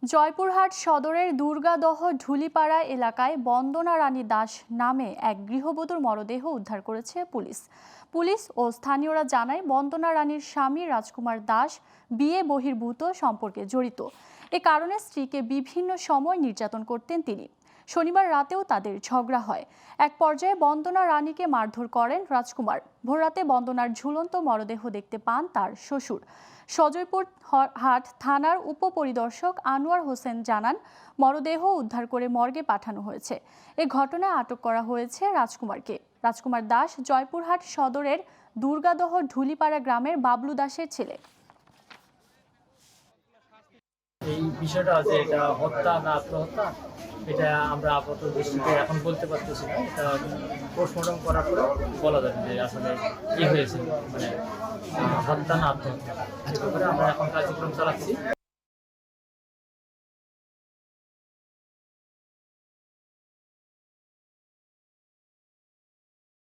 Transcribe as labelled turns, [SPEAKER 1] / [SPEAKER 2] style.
[SPEAKER 1] জয়পুরহাট সদরের দুর্গাদহ ঢুলিপাড়া এলাকায় বন্দনা রানী দাস নামে এক গৃহবধূর মরদেহ উদ্ধার করেছে পুলিশ ও স্থানীয়রা জানায় বন্দনা রানীর স্বামী রাজকুমার দাস বিয়ে বহির্ভূত সম্পর্কে জড়িত। এ কারণে স্ত্রীকে বিভিন্ন সময় নির্যাতন করতেন তিনি। শনিবার রাতেও তাদের ঝগড়া হয়। এক পর্যায়ে বন্দনা রানীকে মারধর করেন রাজকুমার। ভোররাতে বন্দনার ঝুলন্ত মরদেহ দেখতে পান তার শ্বশুর। সজয়পুরহাট থানার উপপরিদর্শক আনোয়ার হোসেন জানান, মরদেহ উদ্ধার করে মর্গে পাঠানো হয়েছে। এ ঘটনায় আটক করা হয়েছে রাজকুমারকে। রাজকুমার দাস জয়পুরহাট সদরের দুর্গাদহ ঢুলিপাড়া গ্রামের বাবলু দাসের ছেলে।
[SPEAKER 2] এই বিষয়টা আছে, এটা হত্যা না আত্মহত্যা এটা আমরা আপাতত দৃষ্টিতে এখন বলতে পারতেছি না। এটা পোস্টমর্টম করার পরে বলা যাবে যে আসলে কি হয়েছে, মানে হত্যা না আত্মহত্যা। আমরা এখন কার্যক্রম চালাচ্ছি।